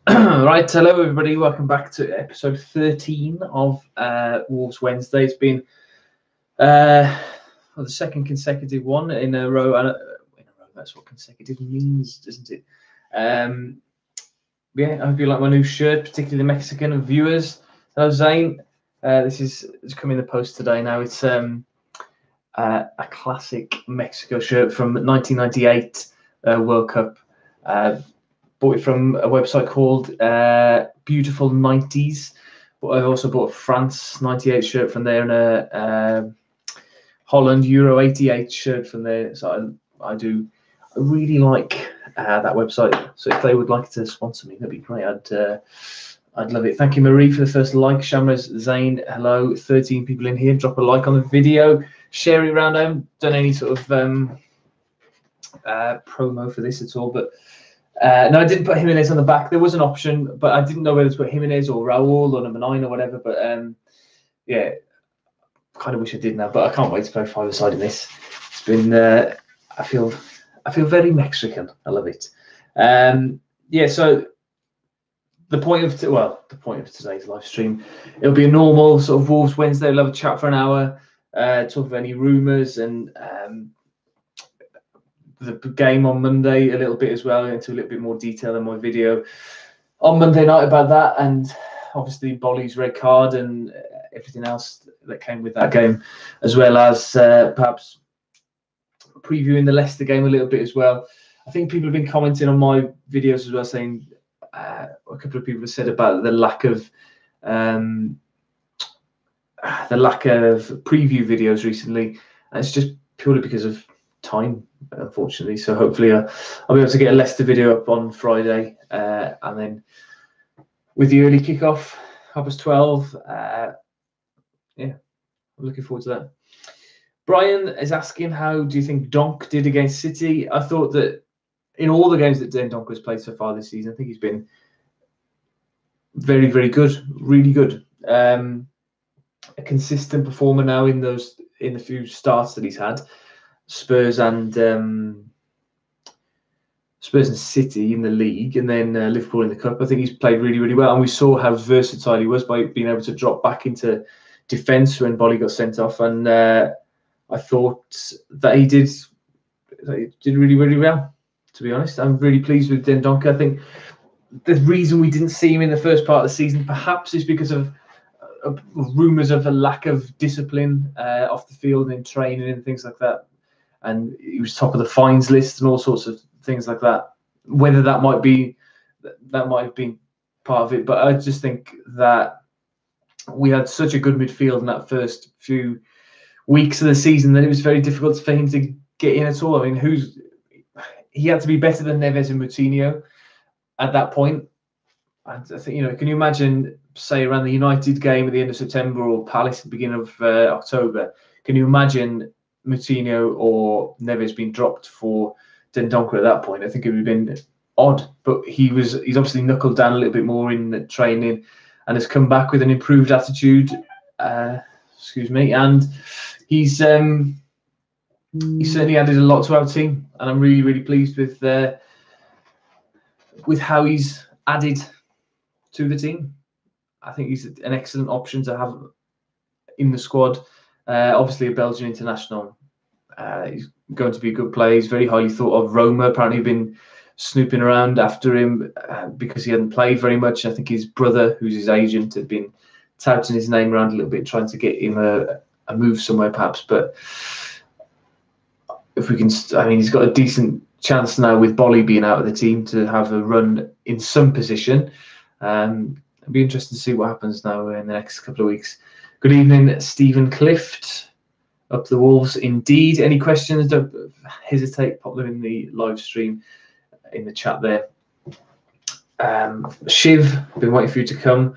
Right, hello everybody. Welcome back to episode 13 of Wolves Wednesday. It's been the second consecutive one in a row. That's what consecutive means, isn't it? Yeah, I hope you like my new shirt, particularly the Mexican viewers. Hello, Zane. It's coming in the post today. Now it's a classic Mexico shirt from 1998 World Cup. Bought it from a website called Beautiful 90s, but I've also bought a France 98 shirt from there and a Holland Euro 88 shirt from there. So I really like that website. So if they would like to sponsor me, that'd be great. I'd love it. Thank you, Marie, for the first like. Shamraz, Zane, hello. 13 people in here. Drop a like on the video. Share it around. I haven't done any sort of promo for this at all, but no, I didn't put Jimenez on the back. There was an option, but I didn't know whether to put Jimenez or Raul or number 9 or whatever. But yeah, kind of wish I did now. But I can't wait to play five-a-side in this. It's been I feel very Mexican. I love it. Yeah, so the point of today's live stream, it'll be a normal sort of Wolves Wednesday. We'll have a chat for an hour, talk of any rumours and the game on Monday a little bit as well, into a little bit more detail in my video on Monday night about that, and obviously Bolly's red card and everything else that came with that game, as well as perhaps previewing the Leicester game a little bit as well. I think people have been commenting on my videos as well, saying a couple of people have said about the lack of preview videos recently, and it's just purely because of time, unfortunately. So hopefully I'll be able to get a Leicester video up on Friday, and then with the early kickoff, 12:30. Yeah, I'm looking forward to that. Brian is asking, how do you think Donk did against City? I thought that in all the games that Donk has played so far this season, I think he's been very, very good, really good. A consistent performer now in the few starts that he's had. Spurs and City in the league, and then Liverpool in the cup. I think he's played really, really well, and we saw how versatile he was by being able to drop back into defence when Bolly got sent off. And I thought that he did really, really well. To be honest, I'm really pleased with Dendoncker. I think the reason we didn't see him in the first part of the season perhaps is because of rumours of a lack of discipline off the field and in training and things like that. And he was top of the fines list and all sorts of things like that. Whether that might have been part of it, but I just think that we had such a good midfield in that first few weeks of the season that it was very difficult for him to get in at all. I mean, he had to be better than Neves and Moutinho at that point. And I think, can you imagine, say, around the United game at the end of September or Palace at the beginning of October? Can you imagine Moutinho or Neves being dropped for Dendoncker at that point? I think it would have been odd, but he's obviously knuckled down a little bit more in the training and has come back with an improved attitude. And he's certainly added a lot to our team, and I'm really, really pleased with how he's added to the team. I think he's an excellent option to have in the squad. Obviously a Belgian international. He's going to be a good player. He's very highly thought of. Roma apparently been snooping around after him because he hadn't played very much. I think his brother, who's his agent, had been touting his name around a little bit, trying to get him a move somewhere perhaps. But if we can, he's got a decent chance now with Bolly being out of the team to have a run in some position. It'll be interesting to see what happens now in the next couple of weeks. Good evening, Stephen Clift. Up the Wolves, indeed. Any questions? Don't hesitate. Pop them in the live stream, in the chat there. Shiv, been waiting for you to come.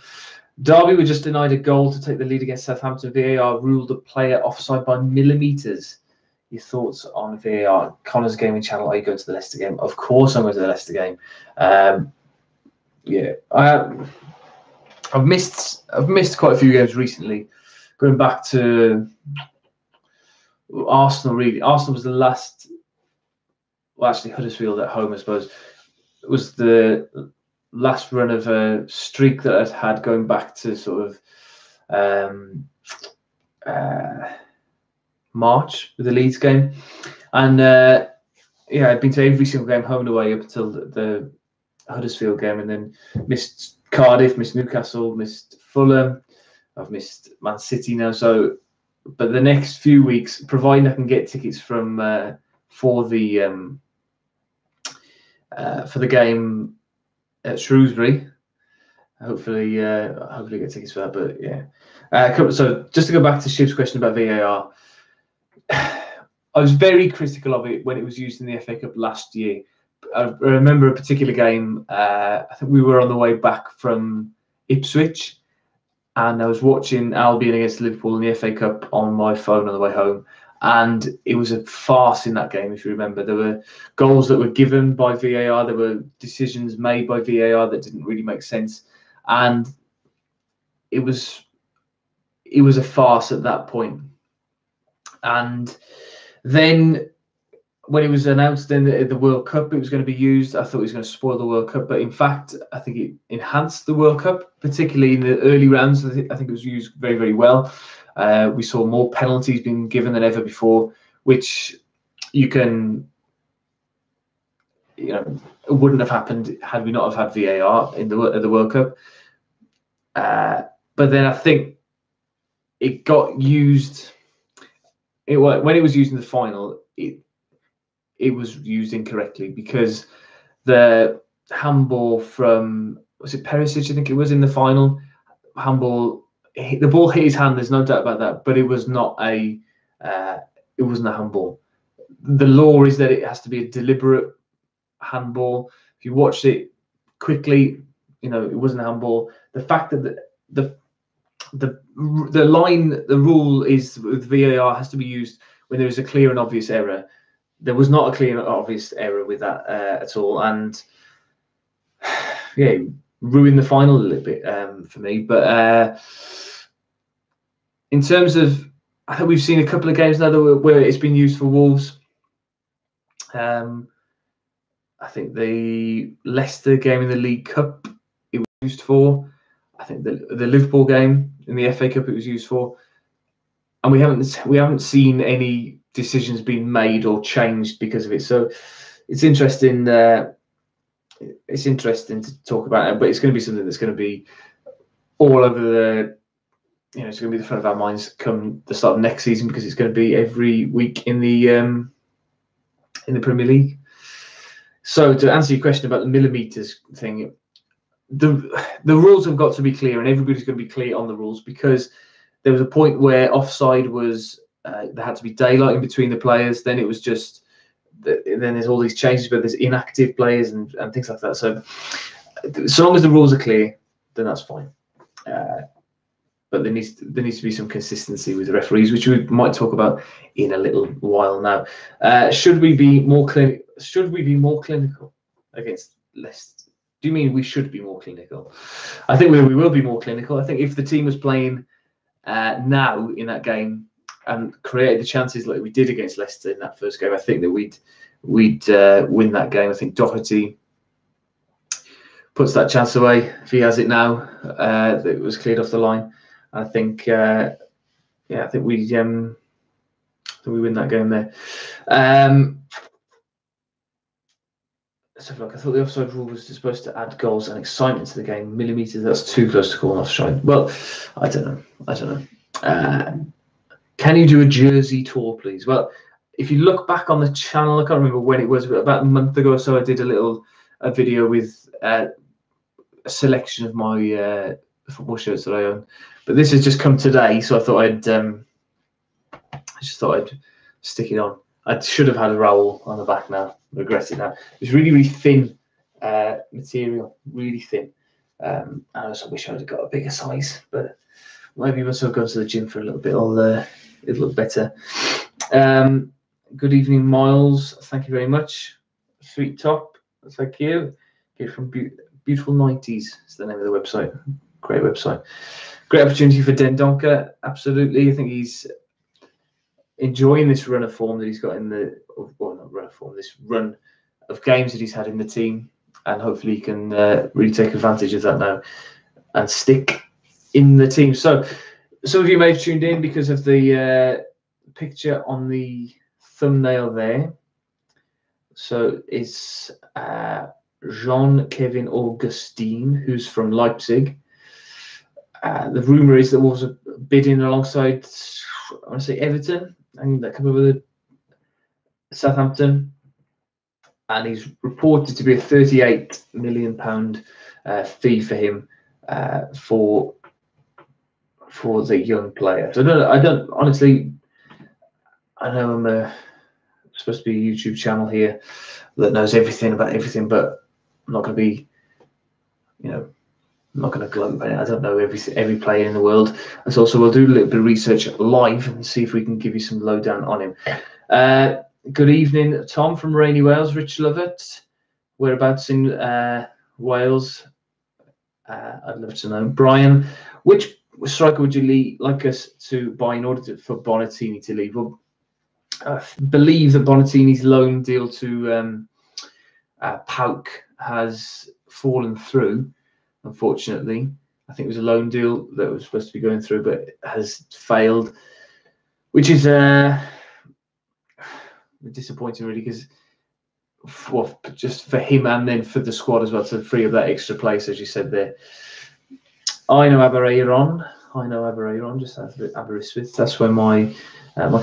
Derby were just denied a goal to take the lead against Southampton. VAR ruled the player offside by millimetres. Your thoughts on VAR? Connor's gaming channel. Are you going to the Leicester game? Of course, I'm going to the Leicester game. Yeah, I've missed quite a few games recently. Going back to Arsenal, really. Arsenal was the last. Well, actually, Huddersfield at home, I suppose, was the last run of a streak that I'd had going back to sort of March with the Leeds game, and yeah, I'd been to every single game home and away up until the Huddersfield game, and then missed Cardiff, missed Newcastle, missed Fulham. I've missed Man City now. So, but the next few weeks, providing I can get tickets from for the game at Shrewsbury, hopefully get tickets for that. But yeah, so just to go back to Shiv's question about VAR, I was very critical of it when it was used in the FA Cup last year. I remember a particular game. I think we were on the way back from Ipswich, and I was watching Albion against Liverpool in the FA Cup on my phone on the way home. And it was a farce in that game, if you remember. There were goals that were given by VAR. There were decisions made by VAR that didn't really make sense. And it was a farce at that point. And then when it was announced in the World Cup it was going to be used, I thought it was going to spoil the World Cup. But in fact, I think it enhanced the World Cup, particularly in the early rounds. I think it was used very, very well. We saw more penalties being given than ever before, which it wouldn't have happened had we not have had VAR in the World Cup. But then I think it got used. When it was used in the final, it was used incorrectly, because the handball from, was it Perisic? I think it was, in the final. Handball, the ball hit his hand. There's no doubt about that, but it was not it wasn't a handball. The law is that it has to be a deliberate handball. If you watched it quickly, it wasn't a handball. The fact that the rule is with VAR has to be used when there is a clear and obvious error. There was not a clear and obvious error with that at all, and yeah, ruined the final a little bit for me. But in terms of, I think we've seen a couple of games now where it's been used for Wolves. I think the Leicester game in the League Cup it was used for. I think the Liverpool game in the FA Cup it was used for, and we haven't seen any decisions being made or changed because of it. So it's interesting. It's interesting to talk about it, but it's going to be something that's going to be all over the. It's going to be the front of our minds come the start of next season, because it's going to be every week in the Premier League. So to answer your question about the millimeters thing, the rules have got to be clear, and everybody's going to be clear on the rules, because there was a point where offside was there had to be daylight in between the players. Then it was just then there's all these changes where there's inactive players and things like that. So long as the rules are clear, then that's fine. But there needs to be some consistency with the referees, which we might talk about in a little while now. Should we be more clinical against Leicester? Do you mean we should be more clinical? I think we will be more clinical. I think if the team was playing now in that game and created the chances like we did against Leicester in that first game, I think that we'd win that game. I think Doherty puts that chance away if he has it now. That was cleared off the line. I think, I think we win that game there. Let's have a look. I thought the offside rule was supposed to add goals and excitement to the game. Millimeters, that's too close to call an offside. Well, I don't know. Can you do a Jersey tour, please? Well, if you look back on the channel, I can't remember when it was, but about a month ago or so, I did a video with a selection of my football shirts that I own. But this has just come today, so I thought I'd stick it on. I should have had a roll on the back now. Regret it now. It's really, really thin material, really thin. I also wish I'd have got a bigger size, but maybe once I've gone to the gym for a little bit, it'll look better. Good evening, Miles. Thank you very much. Sweet top. Thank you. Get from Beautiful 90s. It's the name of the website. Great website. Great opportunity for Dendoncker. Absolutely. I think he's enjoying this run of form that he's got in the, well, not run of form, this run of games that he's had in the team. and hopefully he can really take advantage of that now and stick in the team. So some of you may have tuned in because of the picture on the thumbnail there. So it's Jean-Kevin Augustin, who's from Leipzig. The rumour is that Wolves are bidding alongside, I want to say, Everton, and that come over the Southampton, and he's reported to be a £38 million fee for him for the young player. So I don't honestly. I know I'm supposed to be a YouTube channel here that knows everything about everything, but I'm not going to be, I'm not going to gloat about it. I don't know every player in the world. And so also we'll do a little bit of research live and see if we can give you some lowdown on him. Good evening, Tom from rainy Wales. Rich Lovett, whereabouts in Wales? I'd love to know. Brian, which striker would you like us to buy in order for Bonatini to leave? Well, I believe that Bonatini's loan deal to Pauk has fallen through, unfortunately. I think it was a loan deal that was supposed to be going through, but has failed, which is disappointing, really, because just for him and then for the squad as well, to free up that extra place, as you said there. I know Abereyron, just out of Aberystwyth. That's where my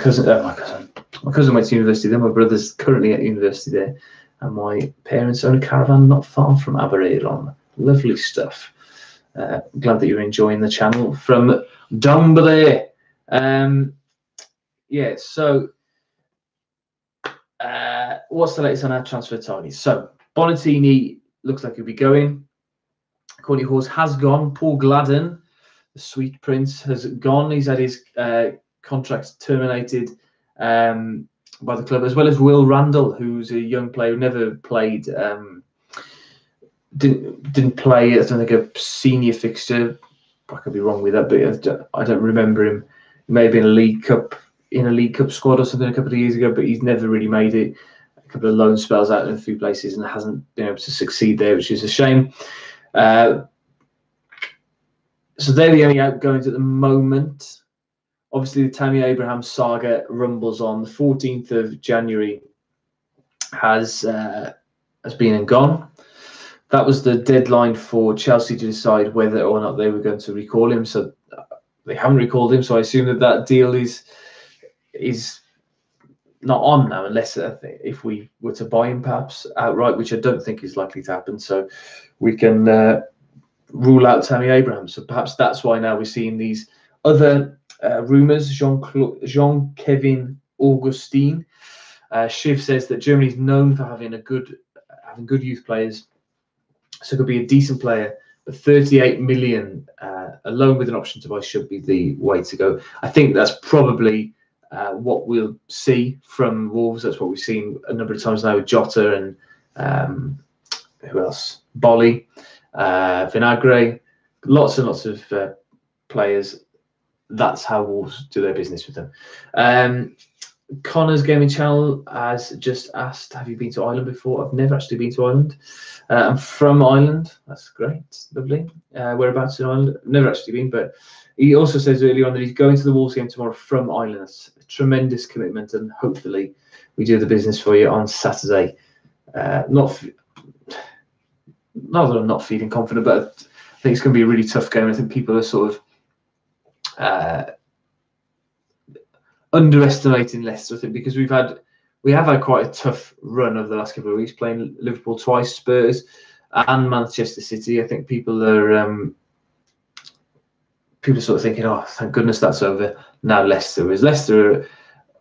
cousin went to university there. My brother's currently at university there, and my parents own a caravan not far from Abereyron. Lovely stuff. Glad that you're enjoying the channel from Dunbury. Yeah, so what's the latest on our transfer targets? So Bonatini looks like he'll be going. Courtney Hawes has gone. Paul Gladden, the sweet prince, has gone. He's had his contract terminated by the club, as well as Will Randall, who's a young player who never played, didn't play, I don't think, a senior fixture. I could be wrong with that, but I don't remember him. He may have been in a League Cup squad or something a couple of years ago, but he's never really made it. A couple of loan spells out in a few places and hasn't been able to succeed there, which is a shame. So they're the only outgoings at the moment. Obviously, the Tammy Abraham saga rumbles on. The 14th of January has been and gone. That was the deadline for Chelsea to decide whether or not they were going to recall him. So they haven't recalled him. So I assume that deal is not on now, unless if we were to buy him perhaps outright, which I don't think is likely to happen. So we can rule out Tammy Abraham. So perhaps that's why now we're seeing these other rumours. Jean-Kevin Augustin. Shiv says that Germany is known for having good youth players, so it could be a decent player. But 38 million alone with an option to buy should be the way to go. I think that's probably what we'll see from Wolves. That's what we've seen a number of times now with Jota and who else? Bolly, Vinagre, lots and lots of players. That's how Wolves do their business with them. Connor's Gaming Channel has just asked, have you been to Ireland before? I've never actually been to Ireland. I'm from Ireland. That's great. Lovely. Whereabouts in Ireland? Never actually been, but he also says earlier on that he's going to the Wolves game tomorrow from Ireland. That's a tremendous commitment, and hopefully we do the business for you on Saturday. Not that I'm not feeling confident, but I think it's going to be a really tough game. I think people are sort of underestimating Leicester, I think, because we have had quite a tough run over the last couple of weeks, playing Liverpool twice, Spurs, and Manchester City. I think people are sort of thinking, oh, thank goodness that's over. Now Leicester,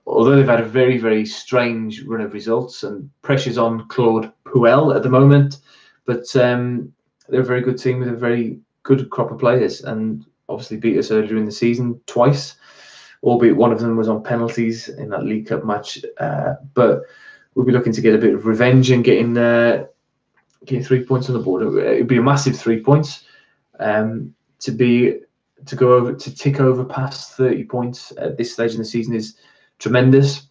although they've had a very, very strange run of results, and pressure's on Claude Puel at the moment, but they're a very good team with a very good crop of players, and obviously beat us earlier in the season twice, albeit one of them was on penalties in that League Cup match. But we'll be looking to get a bit of revenge and getting 3 points on the board. It'd be a massive 3 points to tick over past 30 points at this stage in the season is tremendous.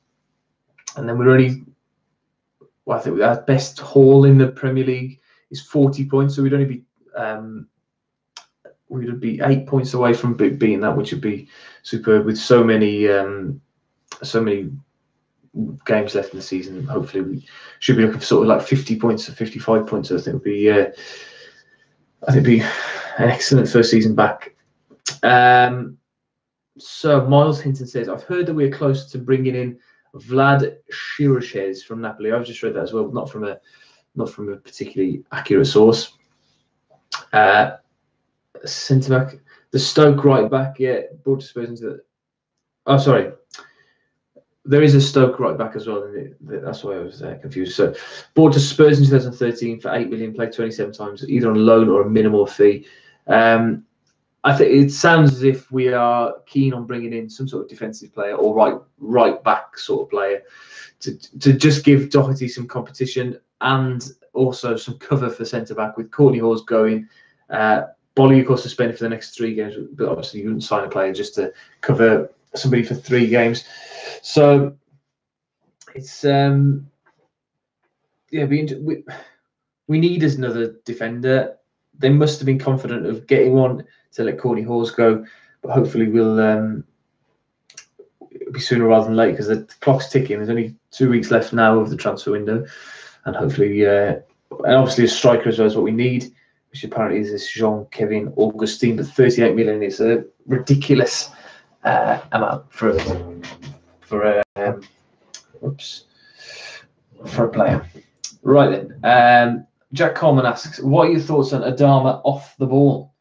And then we're only, I think our best haul in the Premier League is 40 points, so we'd only be 8 points away from beating that, which would be superb. With so many games left in the season, hopefully we should be looking for sort of like 50 points or 55 points. I think would be an excellent first season back. So Miles Hinton says, I've heard that we're close to bringing in Vlad Chiriches from Napoli. I've just read that as well, not from a particularly accurate source. Centre back, the Stoke right back, brought to Spurs into the. Oh, sorry. There is a Stoke right back as well. That's why I was confused. So, bought to Spurs in 2013 for 8 million, played 27 times, either on loan or a minimal fee. I think it sounds as if we are keen on bringing in some sort of defensive player or right back sort of player to just give Doherty some competition and also some cover for centre back with Courtney Hawes going. Bolly, of course, suspended for the next 3 games, but obviously you wouldn't sign a player just to cover somebody for 3 games. So it's we need another defender. They must have been confident of getting one to let Courtney Hawes go, but hopefully we'll be sooner rather than late because the clock's ticking. There's only 2 weeks left now of the transfer window, and hopefully, and obviously a striker as well is what we need, which apparently is this Jean-Kevin Augustin, but 38 million is a ridiculous amount for a player. Right then, Jack Coleman asks, what are your thoughts on Adama off the ball?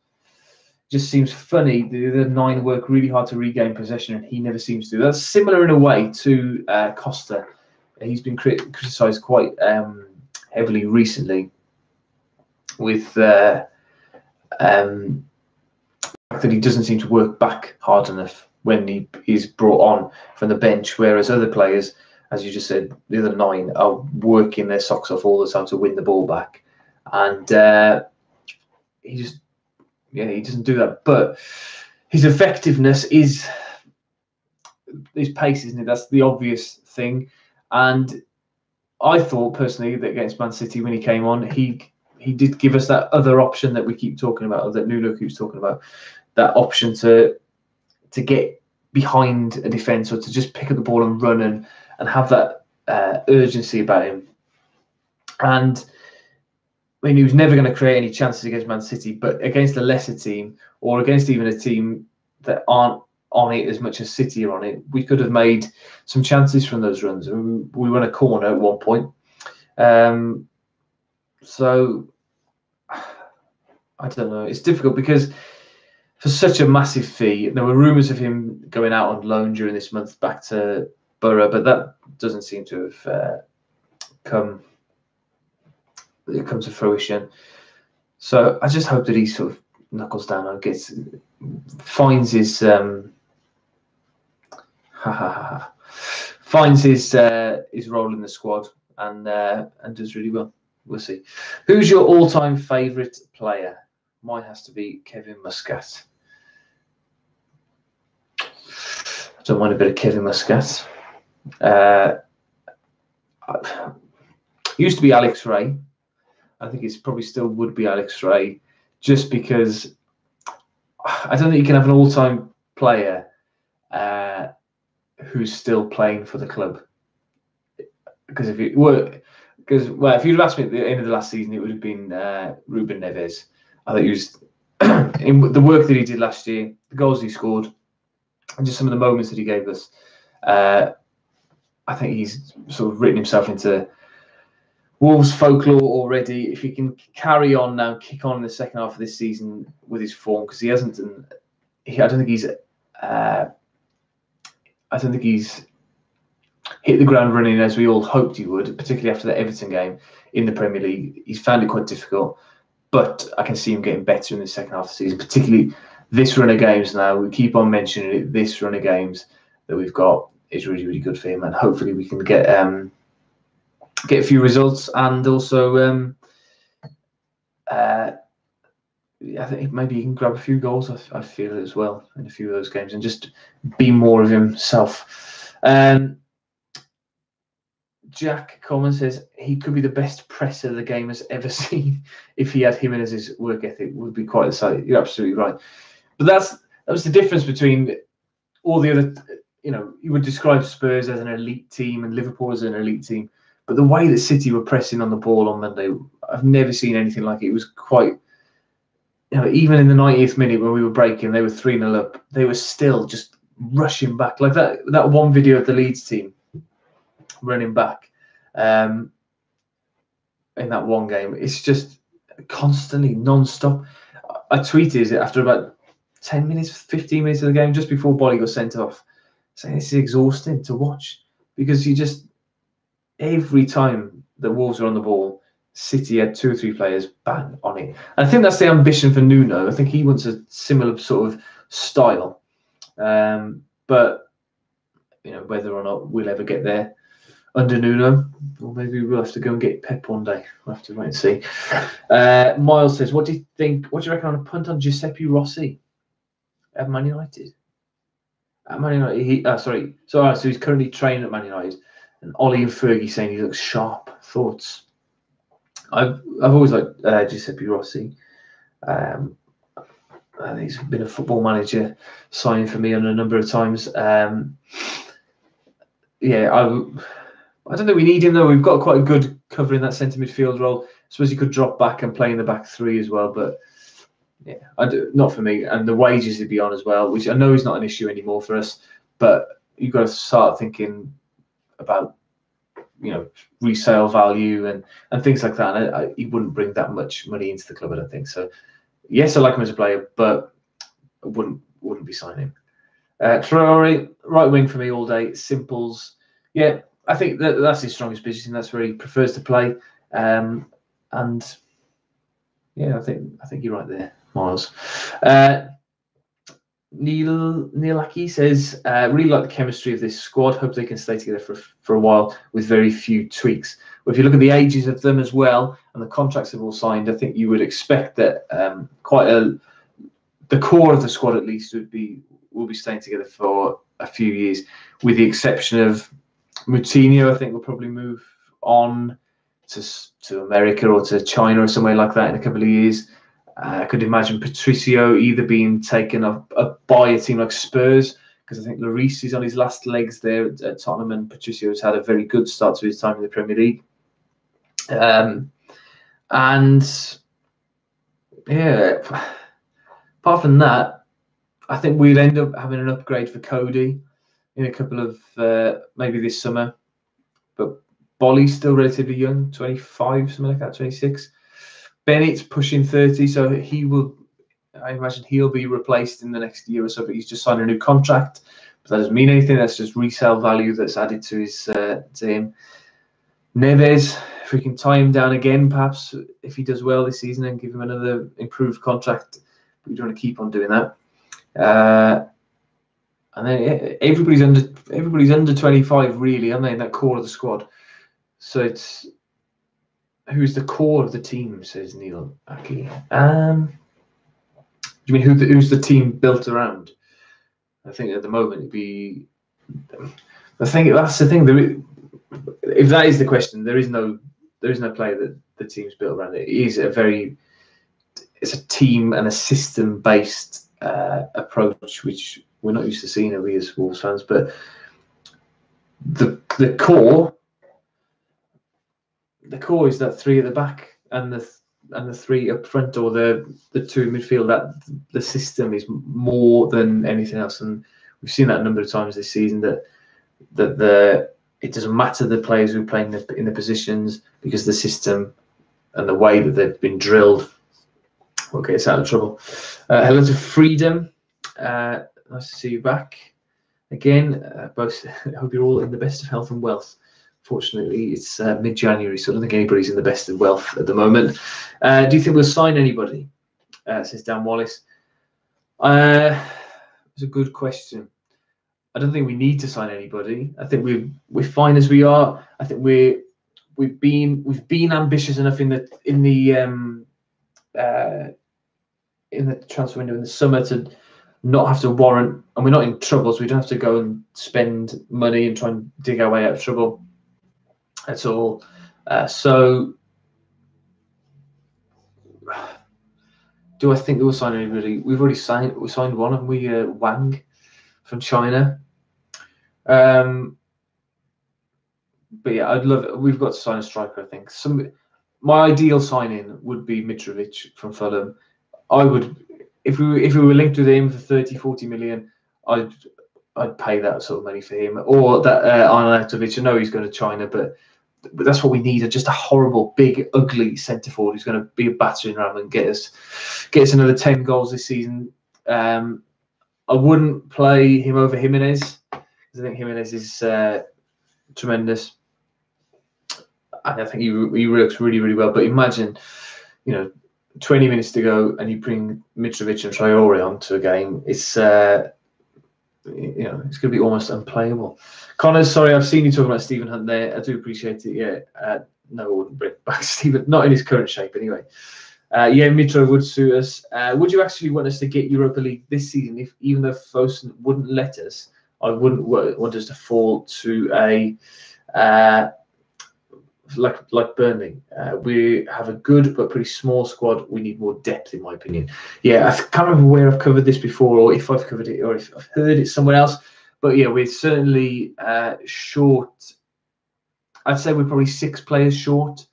Just seems funny. The other 9 work really hard to regain possession, and he never seems to. That's similar in a way to Costa. He's been criticised quite heavily recently with that he doesn't seem to work back hard enough when he is brought on from the bench, whereas other players, as you just said, the other 9 are working their socks off all the time to win the ball back, and he doesn't do that. But his effectiveness is his pace, isn't it? That's the obvious thing. And I thought personally that against Man City when he came on, he did give us that other option that we keep talking about, or that Nuno keeps talking about, that option to get behind a defence or to just pick up the ball and run and have that urgency about him. And I mean, he was never going to create any chances against Man City, but against a lesser team or against even a team that aren't on it as much as City are on it, we could have made some chances from those runs. We won a corner at one point. So I don't know. It's difficult because for such a massive fee, there were rumours of him going out on loan during this month back to Borough, but that doesn't seem to have come to fruition. So I just hope that he sort of knuckles down and finds his role in the squad and does really well. We'll see. Who's your all-time favourite player? Mine has to be Kevin Muscat. I don't mind a bit of Kevin Muscat. Used to be Alex Ray. I think it's probably still would be Alex Ray, just because I don't think you can have an all-time player who's still playing for the club. Because if you'd have asked me at the end of the last season, it would have been Ruben Neves. I think he was in the work that he did last year, the goals he scored, and just some of the moments that he gave us. I think he's sort of written himself into Wolves folklore already. If he can carry on now, kick on in the second half of this season with his form, because he hasn't done. I don't think he's hit the ground running as we all hoped he would, particularly after the Everton game in the Premier League. He's found it quite difficult, but I can see him getting better in the second half of the season, particularly this run of games now. We keep on mentioning it. This run of games that we've got is really, really good for him, and hopefully we can get a few results, and also I think maybe he can grab a few goals. I feel as well in a few of those games, and just be more of himself. Jack Coleman says he could be the best presser the game has ever seen. If he had Jimenez's work ethic, would be quite the sight. You're absolutely right. But that was the difference between all the other. You would describe Spurs as an elite team and Liverpool as an elite team. But the way that City were pressing on the ball on Monday, I've never seen anything like it. It was quite, even in the 90th minute when we were breaking, they were 3-0 up. They were still just rushing back. Like that one video of the Leeds team running back in that one game. It's just constantly, non-stop. I tweeted it after about 10 minutes, 15 minutes of the game, just before Bolly got sent off, saying this is exhausting to watch because every time that Wolves were on the ball, City had 2 or 3 players bang on it. And I think that's the ambition for Nuno. I think he wants a similar sort of style. But, whether or not we'll ever get there under Nuno, or maybe we'll have to go and get Pep one day. We'll have to wait and see. Miles says, what do you reckon on a punt on Giuseppe Rossi at Man United? At Man United, so he's currently training at Man United. And Ollie and Fergie saying he looks sharp. Thoughts? I've always liked Giuseppe Rossi. And he's been a football manager signing for me on a number of times. I don't think we need him though. We've got quite a good cover in that centre midfield role. I suppose he could drop back and play in the back 3 as well, but not for me. And the wages he'd be on as well, which I know is not an issue anymore for us, but you've got to start thinking about resale value and things like that. And he wouldn't bring that much money into the club, I don't think. So yes, I like him as a player, but I wouldn't be signing him. Traore, right wing for me all day. Simples. Yeah, I think that's his strongest position. That's where he prefers to play. I think you're right there, Miles. Neil Aki says, really like the chemistry of this squad. Hope they can stay together for a while with very few tweaks. Well, if you look at the ages of them as well and the contracts they've all signed, I think you would expect that the core of the squad at least will be staying together for a few years, with the exception of Moutinho. I think will probably move on to America or to China or somewhere like that in a couple of years. I could imagine Patricio either being taken up by a team like Spurs, because I think Lloris is on his last legs there at Tottenham, and Patricio has had a very good start to his time in the Premier League. Apart from that, I think we'll end up having an upgrade for Cody in a couple of maybe this summer. But Bolly's still relatively young, 25, something like that, 26. Bennett's pushing 30, so I imagine he'll be replaced in the next year or so, but he's just signed a new contract. But that doesn't mean anything. That's just resale value that's added to him. Neves, if we can tie him down again, perhaps, if he does well this season, and give him another improved contract. But we don't want to keep on doing that. And then everybody's under 25, really, aren't they, in that core of the squad? So it's who's the core of the team, says Neil Aki. Do you mean who's the team built around? I think at the moment it'd be. That's the thing. If that is the question, there is no player that the team's built around. It's a team and a system based approach, which we're not used to seeing over here as Wolves fans. But the core is that 3 at the back and the 3 up front, or the 2 in midfield. That the system is more than anything else, and we've seen that a number of times this season. That it doesn't matter the players who are playing in the positions, because the system and the way that they've been drilled will get us out of trouble. Hello to Freedom. Nice to see you back again. Both. I hope you're all in the best of health and wealth. Fortunately, it's mid-January, so I don't think anybody's in the best of wealth at the moment. Do you think we'll sign anybody? Says Dan Wallace. It's a good question. I don't think we need to sign anybody. I think we're fine as we are. I think we've been ambitious enough in the transfer window in the summer to not have to warrant, and we're not in trouble, so we don't have to go and spend money and try and dig our way out of trouble. That's all. So, do I think we'll sign anybody? We've already signed. We signed one, and we Wang from China. But yeah, I'd love it. We've got to sign a striker. I think my ideal signing would be Mitrovic from Fulham. I would, if we were linked with him for 30-40 million, I'd pay that sort of money for him. Or that Arnautovic. I know he's going to China, but that's what we need. Just a horrible, big, ugly centre forward who's going to be a battering ram and get us another 10 goals this season. I wouldn't play him over Jimenez because I think Jimenez is tremendous. And I think he works really, really well. But imagine, 20 minutes to go and you bring Mitrovic and Traore onto a game. It's it's going to be almost unplayable. Connor, sorry, I've seen you talking about Stephen Hunt there. I do appreciate it. Yeah, no, I wouldn't bring back Stephen, not in his current shape anyway. Yeah, Mitro would suit us. Would you actually want us to get Europa League this season? If even though Fosun wouldn't let us, I wouldn't want us to fall to a like Burnley. We have a good but pretty small squad. We need more depth, in my opinion. Yeah, I can't remember where I've covered this before, or if I've covered it, or if I've heard it somewhere else. But yeah, we're certainly short. I'd say we're probably 6 players short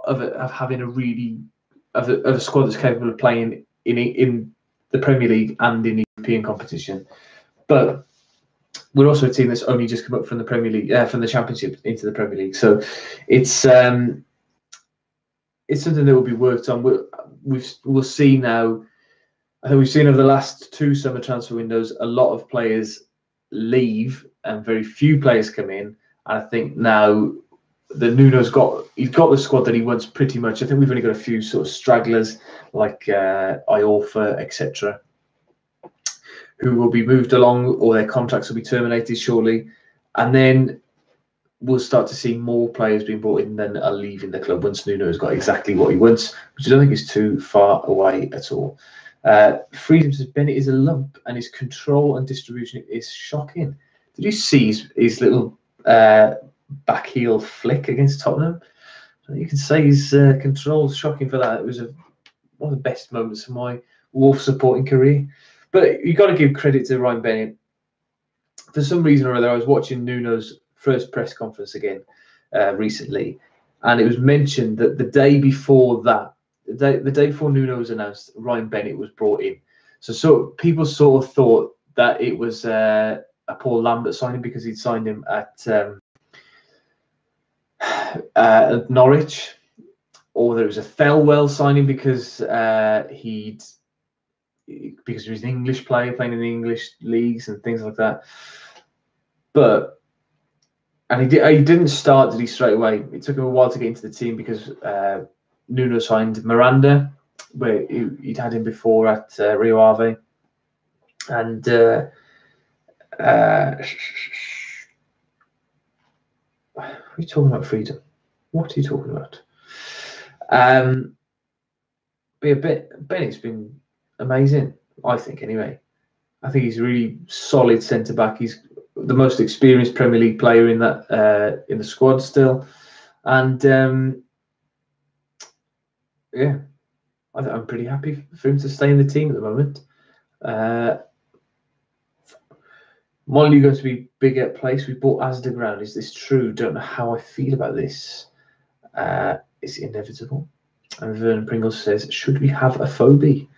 of having a squad that's capable of playing in the Premier League and in the European competition. But we're also a team that's only just come up from the Premier League, from the Championship into the Premier League. So it's something that will be worked on. We'll see now. I think we've seen over the last 2 summer transfer windows a lot of players leave and very few players come in. And I think now Nuno's got the squad that he wants pretty much. I think we've only got a few sort of stragglers like Iorfa, etc., who will be moved along or their contracts will be terminated shortly. And then we'll start to see more players being brought in than are leaving the club once Nuno has got exactly what he wants, which I don't think is too far away at all. Freedom says Bennett is a lump and his control and distribution is shocking. Did you see his little back heel flick against Tottenham? You can say his control is shocking for that. It was one of the best moments of my Wolf supporting career. But you've got to give credit to Ryan Bennett. For some reason or other, I was watching Nuno's first press conference again recently, and it was mentioned that the day before that, the day before Nuno was announced, Ryan Bennett was brought in. So people sort of thought that it was a Paul Lambert signing because he'd signed him at Norwich, or there was a Thelwell signing because he was an English player playing in the English leagues and things like that. And he didn't start, did he, straight away? It took him a while to get into the team because Nuno signed Miranda, where he'd had him before at Rio Ave. And are you talking about Freedom? What are you talking about? But yeah, Bennett's been amazing, I think, anyway. I think he's a really solid centre-back. He's the most experienced Premier League player in that in the squad still. And yeah, I'm pretty happy for him to stay in the team at the moment. Molyneux going to be big at place. We bought Asda Ground. Is this true? Don't know how I feel about this. It's inevitable. And Vernon Pringles says, should we have a phobie?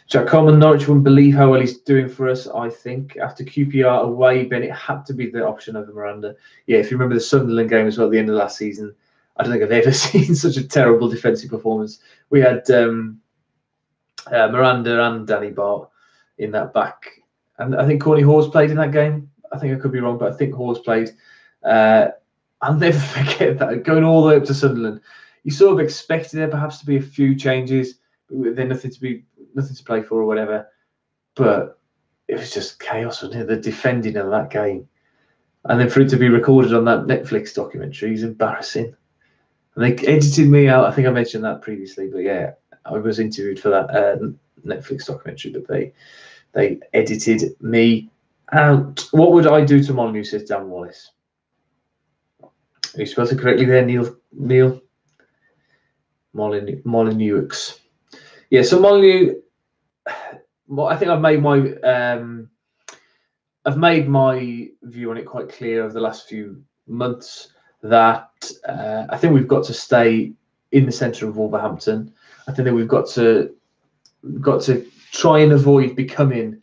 Jack Coleman, Norwich wouldn't believe how well he's doing for us, I think. After QPR away, Bennett had to be the option over Miranda. Yeah, if you remember the Sunderland game as well at the end of last season, I don't think I've ever seen such a terrible defensive performance. We had Miranda and Danny Bart in that back. And I think Corny Hawes played in that game. I think I could be wrong, but I think Hawes played. I'll never forget that, going all the way up to Sunderland. You sort of expected there perhaps to be a few changes, but then nothing to play for or whatever. But it was just chaos, wasn't it? The defending of that game. And then for it to be recorded on that Netflix documentary is embarrassing. And they edited me out. I think I mentioned that previously, but yeah, I was interviewed for that Netflix documentary, but they edited me out. What would I do to Molyneux, says Dan Wallace? Are you spelled it correctly there, Neil? Molyneux. Yeah, so Molyneux. I think I've made my view on it quite clear over the last few months that I think we've got to stay in the centre of Wolverhampton. I think that we've got to try and avoid becoming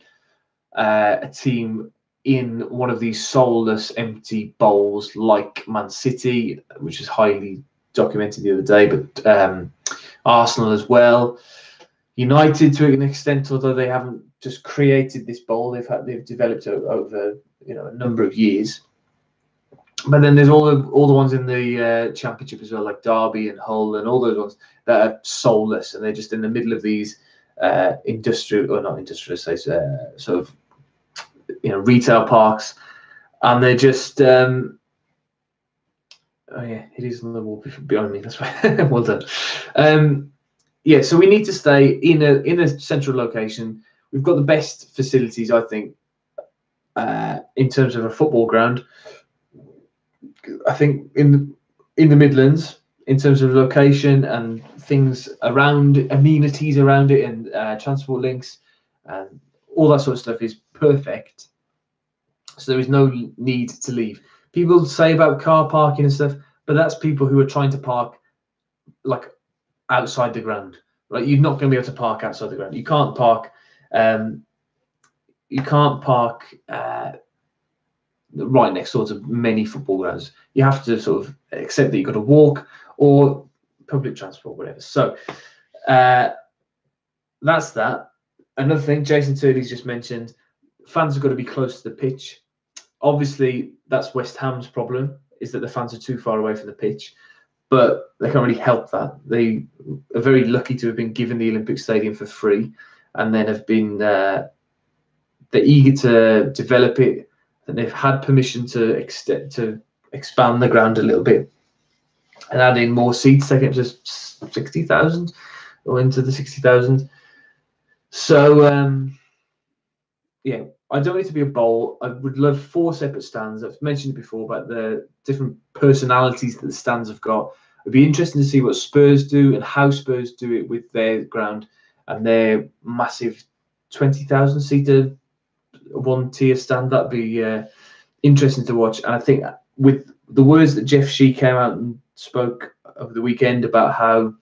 a team in one of these soulless, empty bowls like Man City, which is highly documented the other day, but Arsenal as well. United to an extent, although they haven't just created this bowl, they've developed over a number of years. But then there's all the ones in the Championship as well, like Derby and Hull and all those ones that are soulless, and they're just in the middle of these sort of retail parks, and they're just oh yeah, it is on the wall behind me. That's right. Well done. Yeah, so we need to stay in a central location. We've got the best facilities, I think, in terms of a football ground. I think in the Midlands, in terms of location and things around, amenities around it, and transport links, and all that sort of stuff is perfect. So there is no need to leave. People say about car parking and stuff, but that's people who are trying to park like outside the ground, right? You're not going to be able to park outside the ground. You can't park. Right next door to many football grounds. You have to sort of accept that you've got to walk or public transport, whatever. So that's that. Another thing, Jason Turley's just mentioned, fans have got to be close to the pitch. Obviously, that's West Ham's problem, is that the fans are too far away from the pitch, but they can't really help that. They are very lucky to have been given the Olympic Stadium for free, and then have been they're eager to develop it. And they've had permission to expand the ground a little bit and add in more seats, taking it to 60,000 or into the 60,000. So yeah, I don't want it to be a bowl. I would love 4 separate stands. I've mentioned it before about the different personalities that the stands have got. It'd be interesting to see what Spurs do and how Spurs do it with their ground and their massive 20,000 seater one tier stand. That'd be interesting to watch. And I think with the words that Jeff Shee came out and spoke over the weekend about how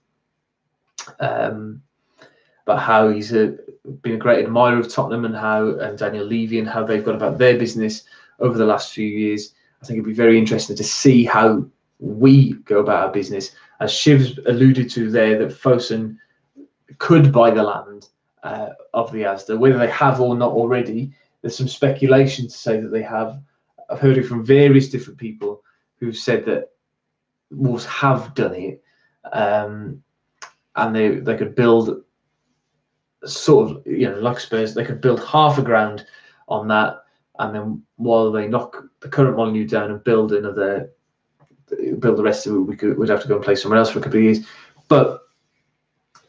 he's been a great admirer of Tottenham and Daniel Levy and how they've gone about their business over the last few years, I think it'd be very interesting to see how we go about our business. As Shiv's alluded to there, that Fosun could buy the land of the Asda, whether they have or not already. There's some speculation to say that they have. I've heard it from various different people who've said that Wolves have done it, and they could build sort of, like Spurs, they could build half a ground on that, and then while they knock the current Molyneux down and build the rest of it, we'd have to go and play somewhere else for a couple of years. But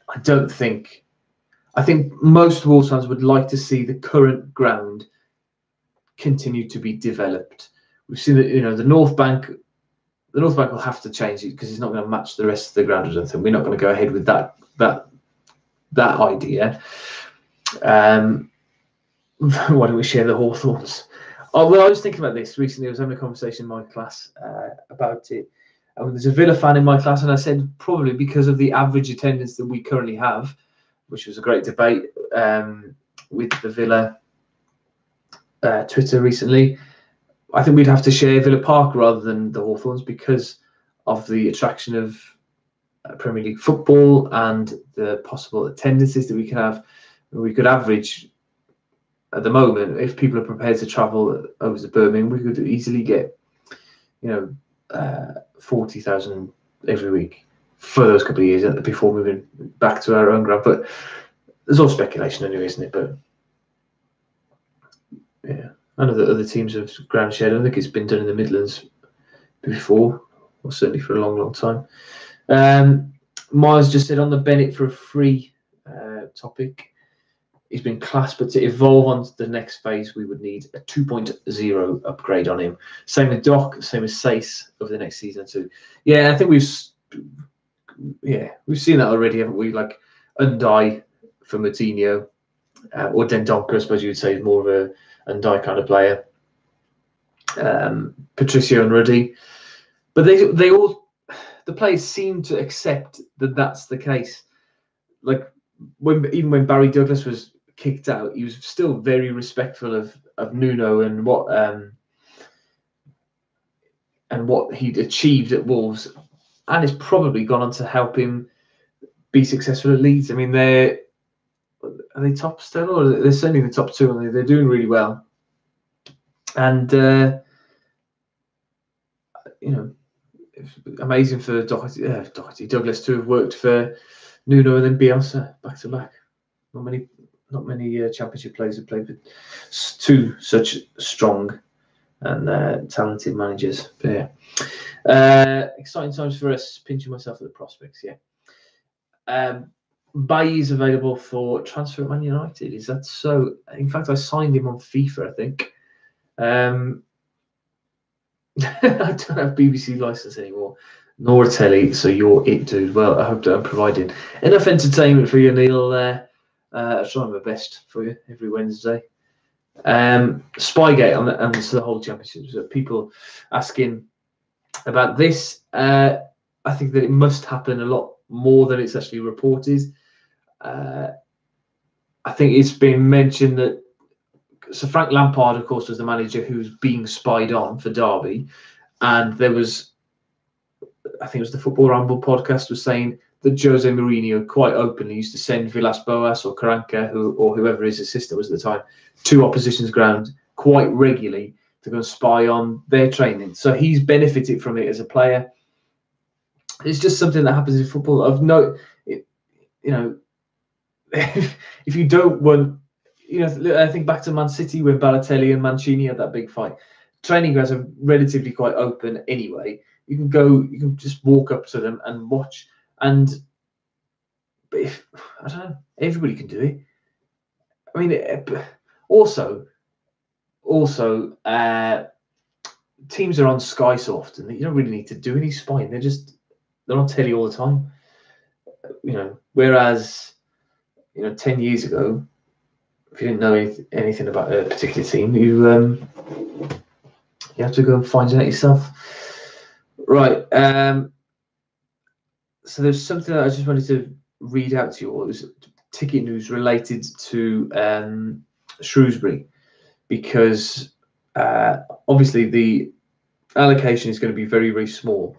I think most Wolves fans would like to see the current ground continue to be developed. We've seen that the North Bank will have to change it because it's not going to match the rest of the ground. I don't think we're not going to go ahead with that idea. Why don't we share the Hawthorns? Oh, well, I was thinking about this recently. I was having a conversation in my class about it. And there's a Villa fan in my class, and I said probably because of the average attendance that we currently have, which was a great debate with the Villa Twitter recently. I think we'd have to share Villa Park rather than the Hawthorns because of the attraction of Premier League football and the possible attendances that we can have. We could average, at the moment, if people are prepared to travel over to Birmingham, we could easily get 40,000 every week for those couple of years before moving back to our own ground. But there's all speculation anyway, isn't it? But yeah, I know that other teams have ground shared. I don't think it's been done in the Midlands before, or certainly for a long, long time. Miles just said on the Bennett for a free topic. he's been class, but to evolve on to the next phase, we would need a 2.0 upgrade on him. Same with Doc, same as Sace over the next season too. Yeah, I think we've seen that already, haven't we? Like Undai for Moutinho, or Dendoncker, I suppose you would say, is more of a Undai kind of player. Patricio and Ruddy, but they all, the players seem to accept that that's the case. Like even when Barry Douglas was kicked out, he was still very respectful of Nuno and what he'd achieved at Wolves, and it's probably gone on to help him be successful at Leeds. I mean, are they top still, or they're certainly in the top two, and they're doing really well. And it's amazing for Doherty Douglas to have worked for Nuno and then Bielsa back to back. Not many championship players have played with two such strong and talented managers. But yeah. Exciting times for us. Pinching myself at the prospects. Yeah. Bailly's available for transfer at Man United. Is that so? In fact, I signed him on FIFA, I think. I don't have BBC license anymore, nor a telly, so you're it, dude. Well, I hope that I'm providing enough entertainment for you, Neil. I try my best for you every Wednesday. Spygate and the whole championship. So people asking about this. I think that it must happen a lot more than it's actually reported. I think it's been mentioned that Sir Frank Lampard, of course, was the manager who was being spied on for Derby, and there was, I think it was the Football Ramble podcast was saying that Jose Mourinho quite openly used to send Villas-Boas or Karanka, or whoever his assistant was at the time, to opposition's ground quite regularly to go and spy on their training. So he's benefited from it as a player. It's just something that happens in football. If you don't want, I think back to Man City when Balotelli and Mancini had that big fight. Training grounds are relatively quite open anyway. You can just walk up to them and watch. But if, I don't know, everybody can do it. I mean, also, teams are on Sky so often that you don't really need to do any spying. They're on telly all the time. Whereas 10 years ago, if you didn't know anything about a particular team, you have to go and find out yourself. Right. So there's something that I just wanted to read out to you all. It was ticket news related to Shrewsbury, because obviously the allocation is going to be very, very small.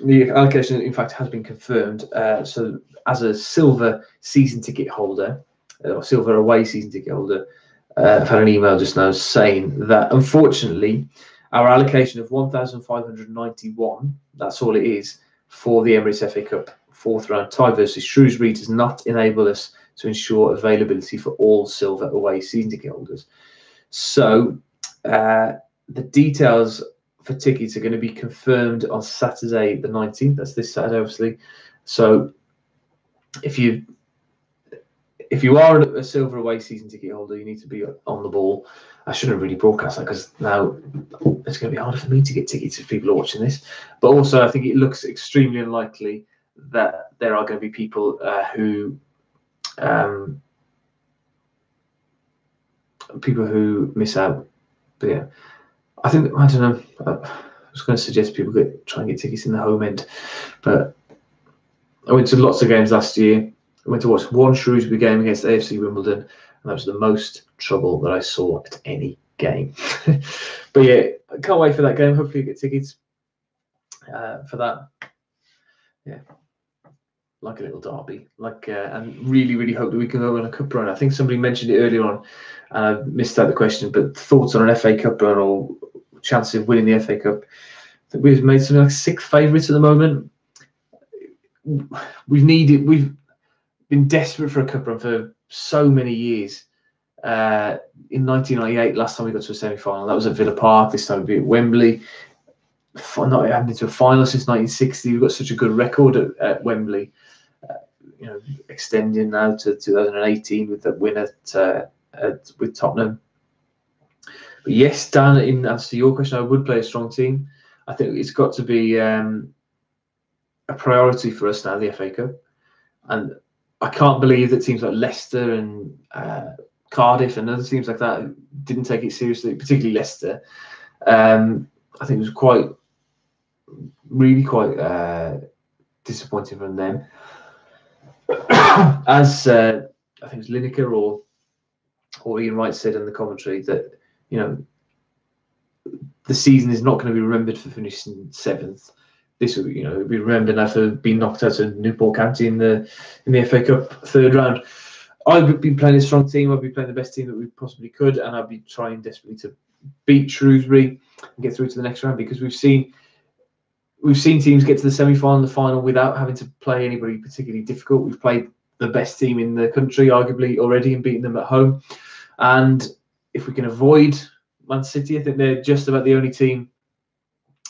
The allocation, in fact, has been confirmed. So as a silver season ticket holder, or silver away season ticket holder, I've had an email just now saying that unfortunately our allocation of 1,591, that's all it is, for the Emirates FA Cup fourth round tie versus Shrewsbury, does not enable us to ensure availability for all silver away season ticket holders. So the details for tickets are going to be confirmed on Saturday the 19th. That's this Saturday, obviously. So if you are a silver away season ticket holder, you need to be on the ball. I shouldn't really broadcast that, because now it's going to be harder for me to get tickets if people are watching this. But also, I think it looks extremely unlikely that there are going to be people who miss out. But yeah, I don't know. I was going to suggest people try and get tickets in the home end, but I went to lots of games last year. I went to watch one Shrewsbury game against AFC Wimbledon, and that was the most trouble that I saw at any game. But yeah, I can't wait for that game. Hopefully, get tickets for that. Yeah, like a little derby. And really, really hope that we can go on a cup run. I think somebody mentioned it earlier on, and I missed out the question. But thoughts on an FA Cup run or chances of winning the FA Cup? I think we've made something like 6th favourites at the moment. We've been desperate for a cup run for so many years. In 1998, last time we got to a semi-final, that was at Villa Park. This time it'll be at Wembley. Not having to a final since 1960. We've got such a good record at Wembley. extending now to 2018 with the win with Tottenham. But yes, Dan, in answer to your question, I would play a strong team. I think it's got to be a priority for us now, the FA Cup. And I can't believe that teams like Leicester and Cardiff and other teams like that didn't take it seriously, particularly Leicester. I think it was really quite disappointing from them. As I think it was Lineker or Ian Wright said in the commentary, that the season is not going to be remembered for finishing 7th. This will, it'll be remembered now for being knocked out of Newport County in the FA Cup 3rd round. I would be playing a strong team. I'd be playing the best team that we possibly could, and I'd be trying desperately to beat Shrewsbury and get through to the next round, because we've seen teams get to the semi-final and the final without having to play anybody particularly difficult. We've played the best team in the country, arguably, already, and beaten them at home. And if we can avoid Man City, I think they're just about the only team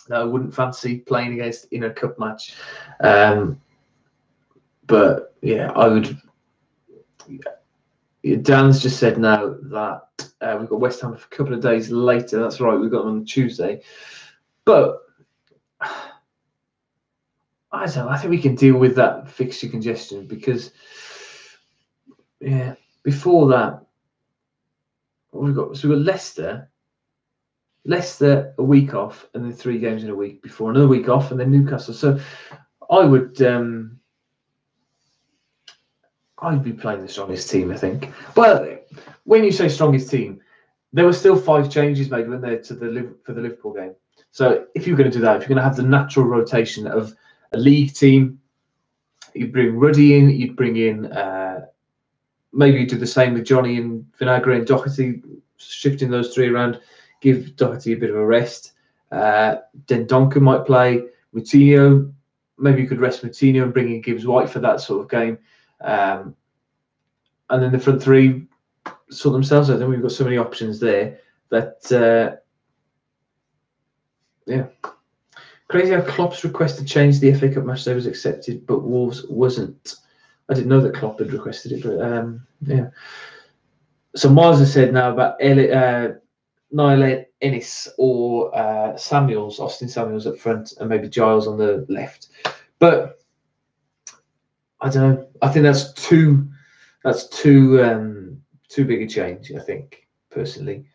that I wouldn't fancy playing against in a cup match. But yeah, I would. Dan's just said now that we've got West Ham a couple of days later. That's right, we've got them on Tuesday. But I don't know. I think we can deal with that fixture congestion, because before that, we've got Leicester a week off, and then 3 games in a week before another week off, and then Newcastle. So I'd be playing the strongest team, I think. Well, when you say strongest team, there were still 5 changes made when they're for the Liverpool game. So if you're going to do that, if you're going to have the natural rotation of a league team, you'd bring Ruddy in, you'd bring in maybe you do the same with Johnny and Vinagre and Doherty, shifting those 3 around, give Doherty a bit of a rest. Then Duncan might play. Moutinho, maybe you could rest Moutinho and bring in Gibbs White for that sort of game. And then the front 3 sort themselves out. Then we've got so many options there that, Crazy how Klopp's request to change the FA Cup match day was accepted, but Wolves wasn't. I didn't know that Klopp had requested it, but So Miles has said now about Niall Ennis or Austin Samuels up front, and maybe Giles on the left. But I don't know. I think that's too big a change, I think, personally.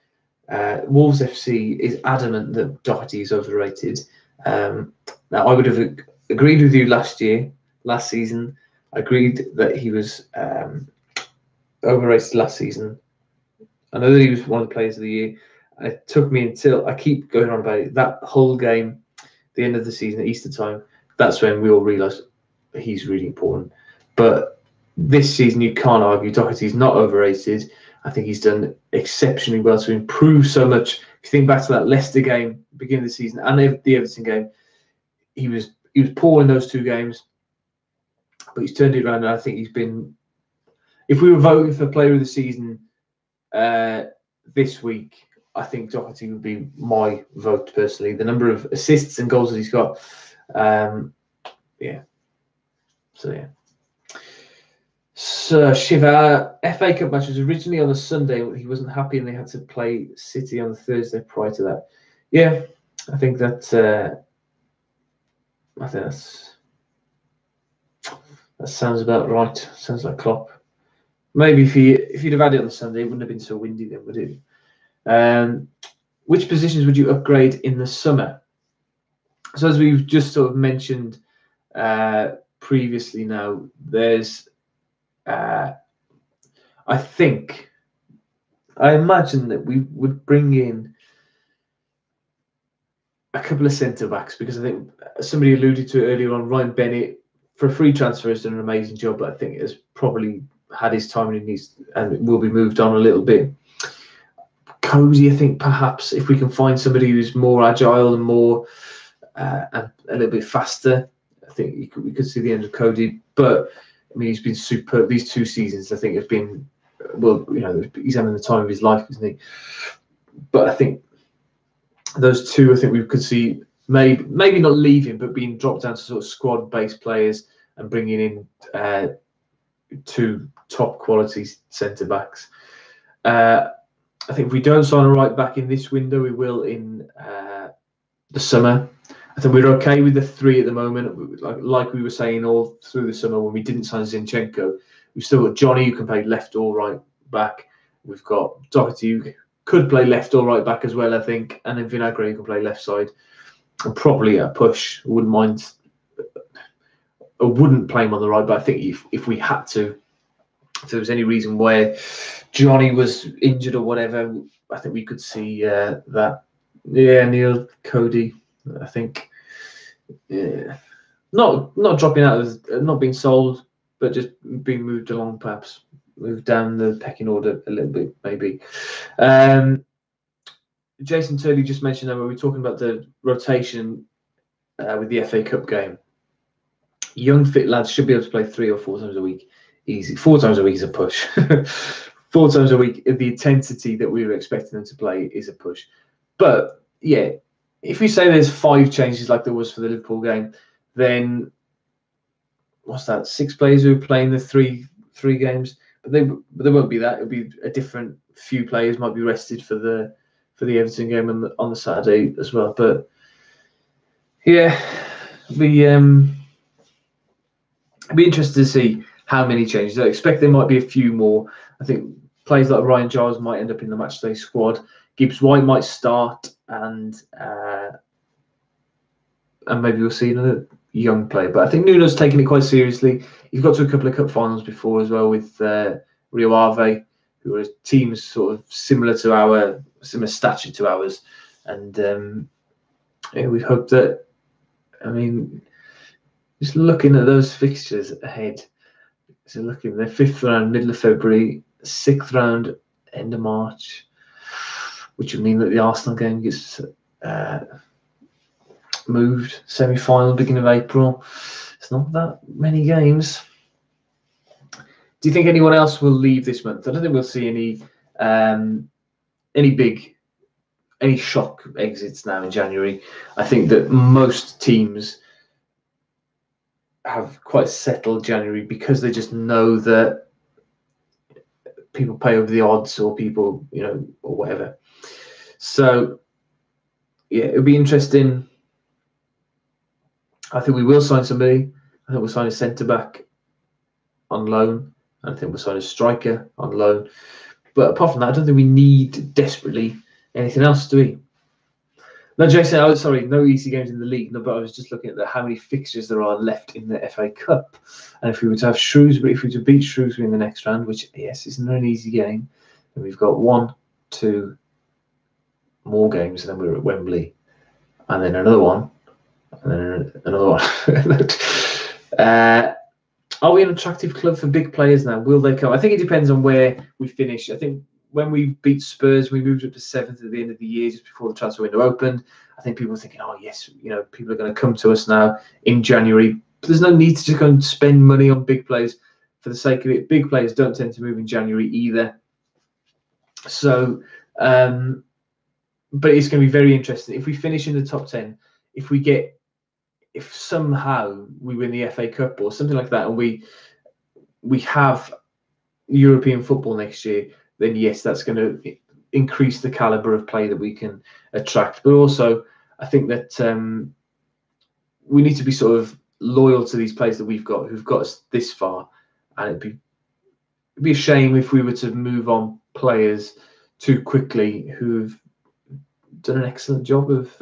Wolves FC is adamant that Doherty is overrated. Now, I would have agreed with you last season. I agreed that he was overrated last season. I know that he was one of the players of the year. It took me until I keep going on about it. That whole game, the end of the season at Easter time, that's when we all realised he's really important. But this season, you can't argue Doherty's not overrated. I think he's done exceptionally well to improve so much. If you think back to that Leicester game, beginning of the season, and the Everton game, he was poor in those 2 games, but he's turned it around. And I think he's been. If we were voting for Player of the Season this week, I think Doherty would be my vote personally. The number of assists and goals that he's got, So Shiva, FA Cup match was originally on a Sunday. He wasn't happy, and they had to play City on the Thursday prior to that. Yeah, I think that sounds about right. Sounds like Klopp. Maybe if you'd have had it on the Sunday, it wouldn't have been so windy then, would it? Which positions would you upgrade in the summer? So as we've just sort of mentioned previously, now there's. I imagine that we would bring in a couple of centre backs, because I think somebody alluded to it earlier on. Ryan Bennett, for a free transfer, has done an amazing job, but I think has probably had his time and he needs and will be moved on a little bit. Cody, I think perhaps if we can find somebody who's more agile and more and a little bit faster, I think we could see the end of Cody. But I mean, he's been superb these 2 seasons. I think have been he's having the time of his life, isn't he? But I think those 2, I think we could see maybe not leaving, but being dropped down to sort of squad-based players and bringing in two top quality centre backs. I think if we don't sign a right back in this window, we will in the summer. I think we're okay with the three at the moment. Like we were saying all through the summer when we didn't sign Zinchenko, we've still got Johnny who can play left or right back. We've got Doherty who could play left or right back as well, I think, and then Vinagre who can play left side. And probably a push. I wouldn't mind. I wouldn't play him on the right, but I think if we had to, if there was any reason where Johnny was injured or whatever, I think we could see that. Yeah, Neil, Cody, I think. Yeah, not dropping out, not being sold, but just being moved along, perhaps moved down the pecking order a little bit, maybe. Jason Turley just mentioned that when we were talking about the rotation with the FA Cup game. Young fit lads should be able to play 3 or 4 times a week. Easy. 4 times a week is a push. 4 times a week, the intensity that we were expecting them to play is a push. But yeah, if we say there's 5 changes like there was for the Liverpool game, then what's that? 6 players who are playing the three games, but there won't be that. It'll be a different few players might be rested for the Everton game on the Saturday as well. But yeah, I'd be interested to see how many changes. I expect there might be a few more. I think players like Ryan Giles might end up in the matchday squad. Gibbs White might start, and maybe we'll see another young player. But I think Nuno's taking it quite seriously. He's got to a couple of cup finals before as well with Rio Ave, who are teams sort of similar stature to ours, and we hope that. I mean, just looking at those fixtures ahead, so looking the 5th round, middle of February, 6th round, end of March, which would mean that the Arsenal game gets moved, semi-final, beginning of April. It's not that many games. Do you think anyone else will leave this month? I don't think we'll see any shock exits now in January. I think that most teams have quite settled January because they just know that people pay over the odds or people, or whatever. So, yeah, it'll be interesting. I think we will sign somebody. I think we'll sign a centre-back on loan. I think we'll sign a striker on loan. But apart from that, I don't think we need desperately anything else, do we? No, Jason, no easy games in the league. No, but I was just looking at how many fixtures there are left in the FA Cup. And if we were to have Shrewsbury, if we were to beat Shrewsbury in the next round, which, yes, isn't an easy game, then we've got 1, 2 more games, and then we're at Wembley. And then another one. And then another one. Are we an attractive club for big players now? Will they come? I think it depends on where we finish. I think when we beat Spurs, we moved up to 7th at the end of the year, just before the transfer window opened. I think people were thinking, oh, yes, people are going to come to us now in January. But there's no need to just go and spend money on big players for the sake of it. Big players don't tend to move in January either. So, but it's going to be very interesting. If we finish in the top 10, if somehow we win the FA Cup or something like that, and we have European football next year, then yes, that's going to increase the caliber of play that we can attract. But also, I think that we need to be sort of loyal to these players that we've got, who've got us this far, and it'd be a shame if we were to move on players too quickly who've done an excellent job of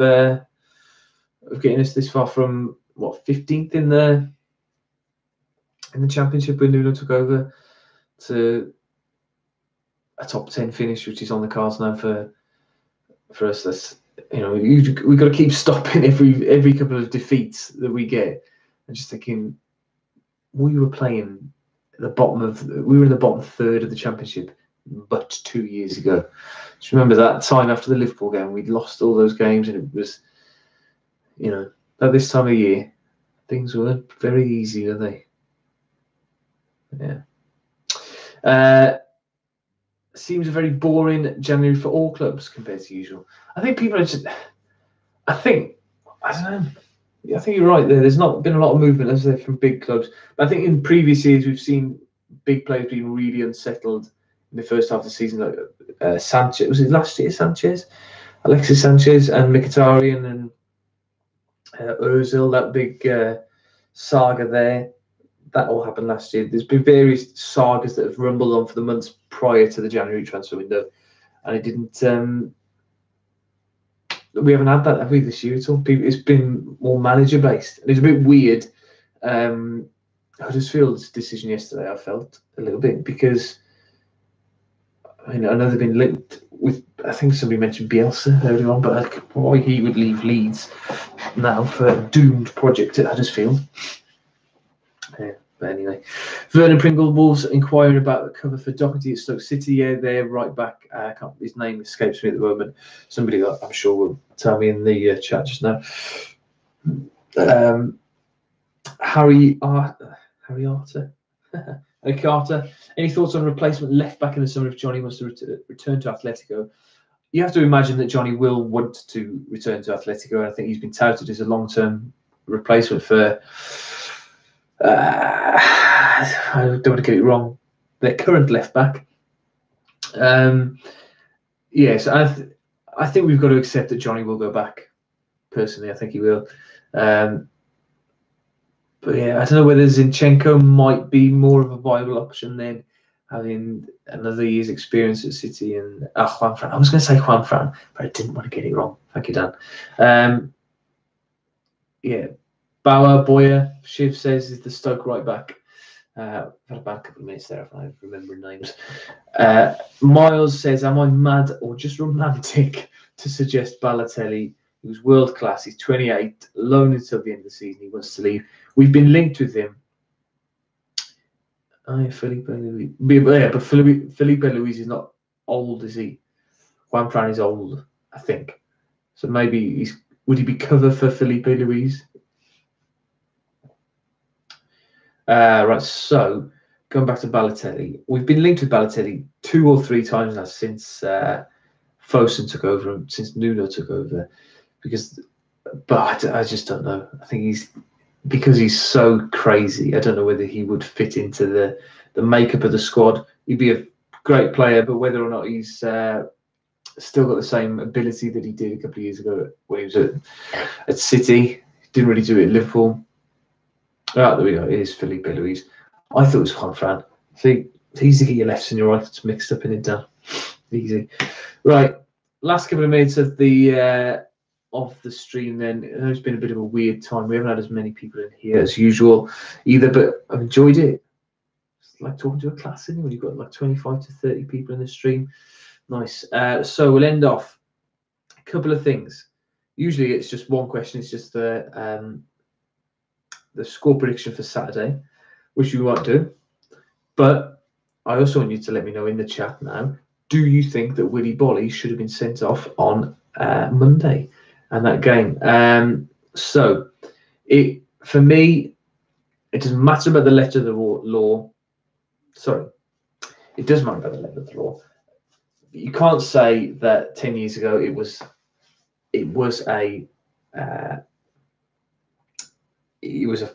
getting us this far from 15th in the Championship when Nuno took over to a top 10 finish, which is on the cards now for us. That's we've got to keep stopping every couple of defeats that we get, and just thinking we were playing we were in the bottom third of the Championship but 2 years ago. Just remember that time after the Liverpool game, we'd lost all those games, and it was, at this time of year, things weren't very easy, were they? Yeah. Seems a very boring January for all clubs compared to usual. I think people are just. I don't know. I think you're right there. There's not been a lot of movement, as there, from big clubs. But I think in previous years we've seen big players being really unsettled in the first half of the season, like Sanchez. Was it last year? Alexis Sanchez and Mkhitaryan and Ozil. That big saga there. That all happened last year. There's been various sagas that have rumbled on for the months prior to the January transfer window, and it didn't. We haven't had that, have we, this year at all? It's been more manager based, and it's a bit weird. Huddersfield's decision yesterday, I felt a little bit, because I know they've been linked with. I think somebody mentioned Bielsa earlier on, but why he would leave Leeds now for a doomed project at Huddersfield. Yeah, but anyway, Vernon Pringle, Wolves inquiring about the cover for Doherty at Stoke City. Yeah, they're right back. His name escapes me at the moment. Somebody, I'm sure, will tell me in the chat just now. Harry Carter. Any thoughts on replacement left back in the summer if Johnny wants to return to Atletico? You have to imagine that Johnny will want to return to Atletico, and I think he's been touted as a long-term replacement for. I don't want to get it wrong. Their current left back. Yes, I think we've got to accept that Johnny will go back. Personally, I think he will. But yeah, I don't know whether Zinchenko might be more of a viable option than having another year's experience at City. And Juan Fran. I was going to say Juan Fran, but I didn't want to get it wrong. Thank you, Dan. Yeah. Bauer, Boyer, Shiv says is the Stoke right back. I've had a bad couple of minutes there if I remember names. Miles says, am I mad or just romantic to suggest Balotelli, who's world class, he's 28, loan until the end of the season, he wants to leave. We've been linked with him. Felipe Luis. Yeah, but Felipe Luis is not old, is he? Juan Fran is old, I think. So maybe would he be cover for Felipe Luis? Right, so going back to Balotelli, we've been linked with Balotelli 2 or 3 times now since Fosun took over and since Nuno took over, but I just don't know. I think because he's so crazy. I don't know whether he would fit into the makeup of the squad. He'd be a great player, but whether or not he's still got the same ability that he did a couple of years ago when he was at City, didn't really do it at Liverpool. There we go. It is Felipe Luis. I thought it was Juan Fran. See, it's easy to get your lefts and your rights mixed up in it, Dan. Easy. Right. Last couple of minutes of the stream. Then it's been a bit of a weird time. We haven't had as many people in here as usual either, but I've enjoyed it. It's like talking to a class, isn't it? When you've got like 25 to 30 people in the stream. Nice. So we'll end off a couple of things. Usually it's just one question. It's just the score prediction for Saturday, which we won't do. But I also want you to let me know in the chat now, do you think that Willy Bolly should have been sent off on Monday and that game? So for me, it doesn't matter about the letter of the law. Sorry, it does matter about the letter of the law. You can't say that 10 years ago it was a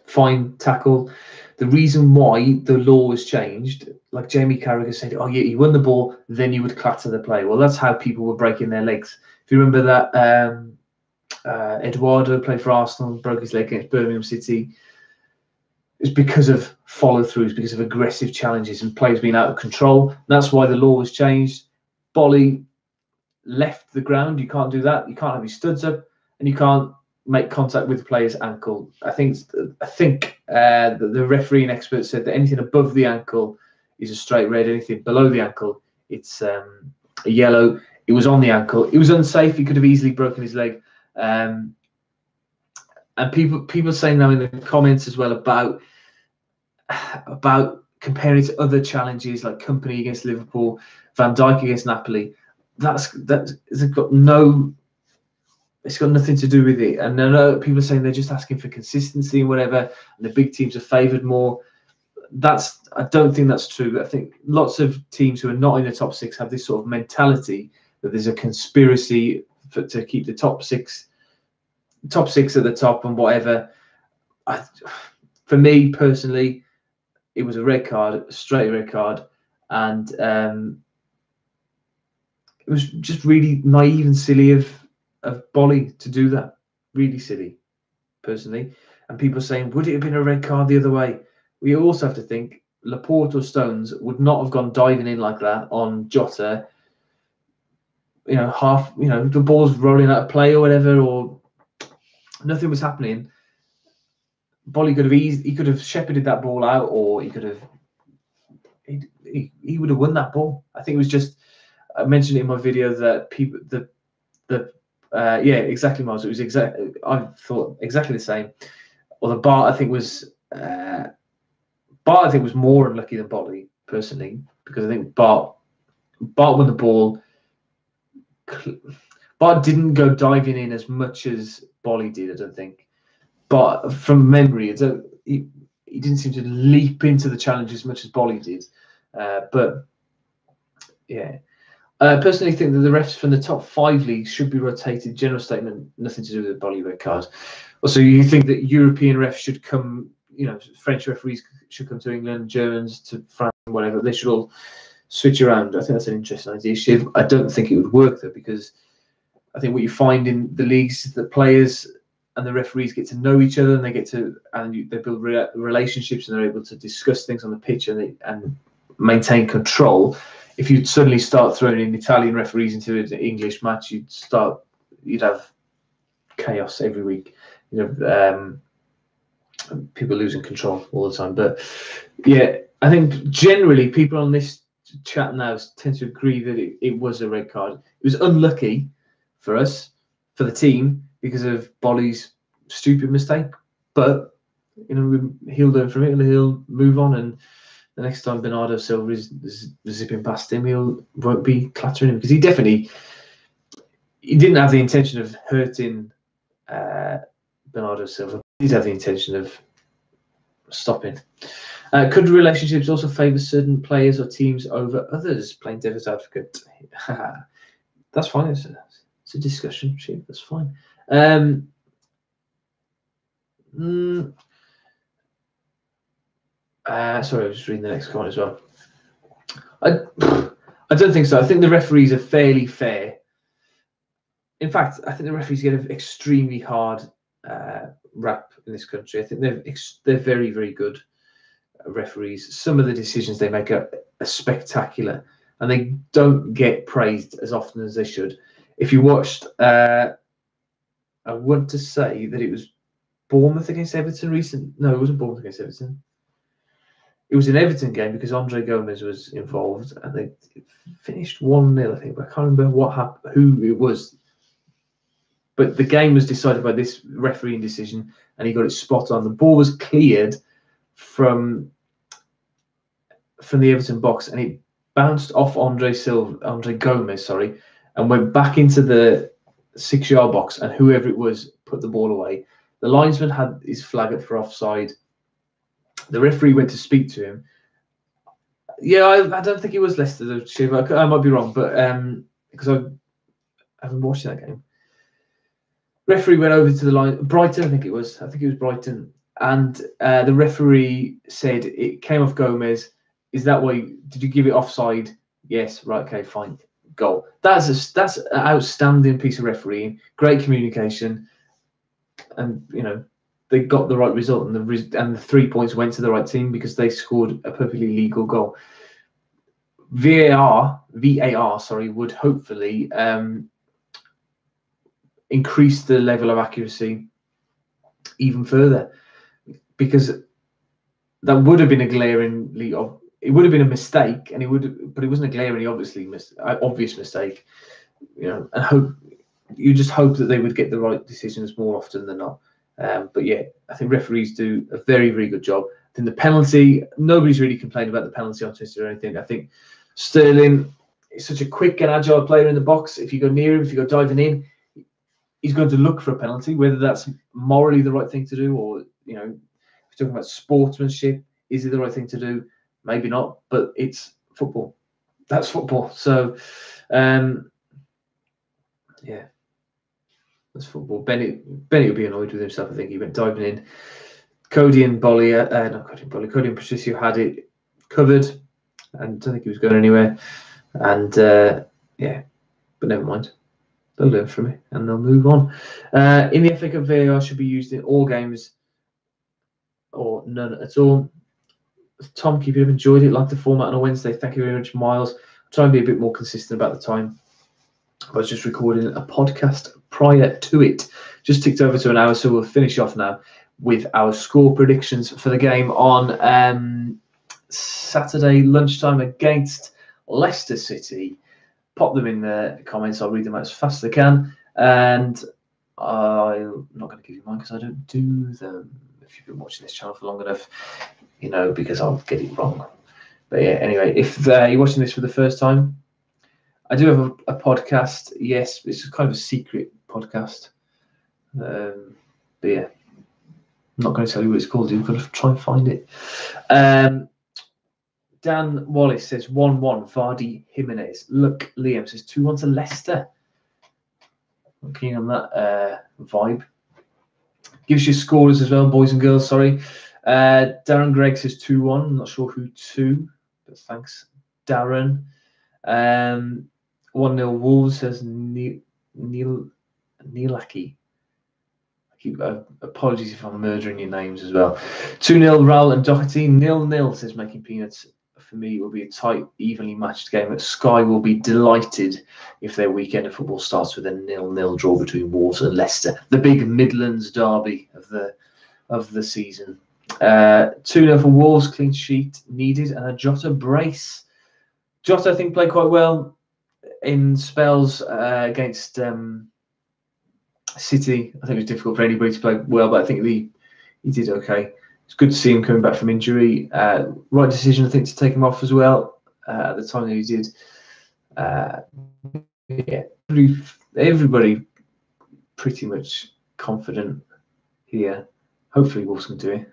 fine tackle. The reason why the law was changed, like Jamie Carragher said, oh yeah, you won the ball, then you would clatter the play. Well, that's how people were breaking their legs. If you remember that Eduardo played for Arsenal, broke his leg against Birmingham City. It's because of follow-throughs, because of aggressive challenges and players being out of control. That's why the law was changed. Bolly left the ground. You can't do that. You can't have your studs up, and you can't make contact with the player's ankle. I think the referee and expert said that anything above the ankle is a straight red. Anything below the ankle, it's a yellow. It was on the ankle. It was unsafe. He could have easily broken his leg. And people saying now in the comments as well about comparing it to other challenges like Company against Liverpool, Van Dijk against Napoli. It's got nothing to do with it. And I know people are saying they're just asking for consistency and whatever, and the big teams are favoured more. I don't think that's true. I think lots of teams who are not in the top 6 have this sort of mentality that there's a conspiracy to keep the top six at the top and whatever. For me personally, it was a red card, a straight red card, and it was just really naive and silly of Bolly to do that. Really silly, personally. And people are saying, would it have been a red card the other way? We also have to think Laporte or Stones would not have gone diving in like that on Jota. You know, the ball's rolling out of play or whatever, or nothing was happening. Bolly could have shepherded that ball out, or he would have won that ball. I think it was just, I mentioned it in my video that people yeah, exactly, Miles. It was exactly, I thought exactly the same. Or the Bart I think was more unlucky than Bolly, personally, because I think Bart won the ball. Bart didn't go diving in as much as Bolly did, I don't think. But from memory, he didn't seem to leap into the challenge as much as Bolly did. But yeah, I personally think that the refs from the top 5 leagues should be rotated. General statement, nothing to do with the Bolly red card. Also, you think that European refs should come, you know, French referees should come to England, Germans to France, whatever. They should all switch around. I think that's an interesting idea, Shiv. I don't think it would work, though, because I think what you find in the leagues is that players and the referees get to know each other, and they build relationships, and they're able to discuss things on the pitch and maintain control. If you suddenly start throwing in Italian referees into an English match, you'd have chaos every week. You know, people losing control all the time. But yeah, I think generally people on this chat now tend to agree that it was a red card. It was unlucky for us, for the team, because of Bolly's stupid mistake. But you know, he'll learn from it and he'll move on. And the next time Bernardo Silva is zipping past him, won't be clattering him, because he didn't have the intention of hurting Bernardo Silva. He did have the intention of stopping. Could relationships also favour certain players or teams over others? Playing devil's advocate. That's fine. It's a discussion. That's fine. Sorry, I was just reading the next comment as well. I don't think so. I think the referees are fairly fair. In fact, I think the referees get an extremely hard rap in this country. I think they're very, very good referees. Some of the decisions they make are spectacular, and they don't get praised as often as they should. If you watched, I want to say that it was Bournemouth against Everton No, it wasn't Bournemouth against Everton. It was an Everton game because Andre Gomez was involved, and they finished 1-0, I think. But I can't remember who it was. But the game was decided by this refereeing decision, and he got it spot on. The ball was cleared from the Everton box, and it bounced off Andre Gomez, and went back into the 6-yard box, and whoever it was put the ball away. The linesman had his flag up for offside. The referee went to speak to him. Yeah, I don't think it was Leicester, though, Shiva. I might be wrong, but because I haven't watched that game. Referee went over to the line. Brighton, I think it was Brighton. And the referee said it came off Gomez. Is that why? Did you give it offside? Yes. Right. Okay. Fine. Goal. That's an outstanding piece of refereeing. Great communication, and you know they got the right result, and the 3 points went to the right team because they scored a perfectly legal goal. VAR, would hopefully increase the level of accuracy even further, because that would have been it would have been a mistake, but it wasn't a glaringly obvious mistake. You know, and you just hope that they would get the right decisions more often than not. But yeah, I think referees do a very, very good job. I think the penalty, nobody's really complained about the penalty on Twitter or anything. I think Sterling is such a quick and agile player in the box. If you go near him, if you go diving in, he's going to look for a penalty, whether that's morally the right thing to do, or you know, if you're talking about sportsmanship, is it the right thing to do? Maybe not, but it's football. That's football. So, yeah, that's football. Bennett would be annoyed with himself. I think he went diving in. Cody and Patricio had it covered, and I don't think he was going anywhere. And yeah, but never mind. They'll learn from it and they'll move on. In the FA Cup, VAR should be used in all games or none at all. Tom, keep you enjoyed it, like the format on a Wednesday. Thank you very much, Miles. Try and be a bit more consistent about the time. I was just recording a podcast prior to it. Just ticked over to an hour, so we'll finish off now with our score predictions for the game on Saturday lunchtime against Leicester City. Pop them in the comments. I'll read them out as fast as I can. And I'm not going to give you mine because I don't do them. If you've been watching this channel for long enough, you know, because I'll get it wrong. But yeah, anyway, if you're watching this for the first time, I do have a podcast. Yes, it's kind of a secret podcast. But yeah, I'm not going to tell you what it's called. You've got to try and find it. Dan Wallace says 1-1, Vardy Jimenez. Look, Liam says 2-1 to Leicester. I'm keen on that vibe. Gives you scorers as well, boys and girls, sorry. Darren Gregg says 2-1. I'm not sure who to, but thanks, Darren. 1-0 Wolves, says Neilaki. Apologies if I'm murdering your names as well. 2-0 Raul and Doherty. 0-0, says Making Peanuts. For me, it will be a tight, evenly matched game. Sky will be delighted if their weekend of football starts with a 0-0 draw between Wolves and Leicester, the big Midlands derby of the season. 2-0 for Wolves, clean sheet needed, and a Jota brace. Jota, I think, played quite well in spells against City. I think it was difficult for anybody to play well, but I think he did okay. It's good to see him coming back from injury. Right decision, I think, to take him off as well at the time that he did. Yeah, everybody pretty much confident here. Hopefully, Wolves can do it.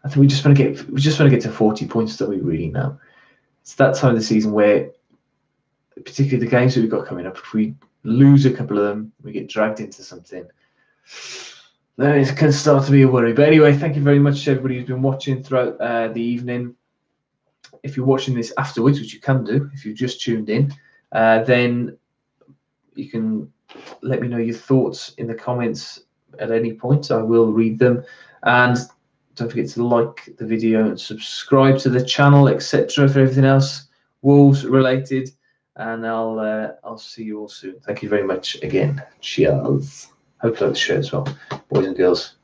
I think we just want to get to 40 points, don't we? Really now. It's that time of the season where, particularly the games that we've got coming up, if we lose a couple of them, we get dragged into something. Then it can start to be a worry. But anyway, thank you very much to everybody who's been watching throughout the evening. If you're watching this afterwards, which you can do if you've just tuned in, then you can let me know your thoughts in the comments at any point. I will read them. And don't forget to like the video and subscribe to the channel, etc. for everything else Wolves related. And I'll see you all soon. Thank you very much again. Cheers. Hope you like the show as well, boys and girls.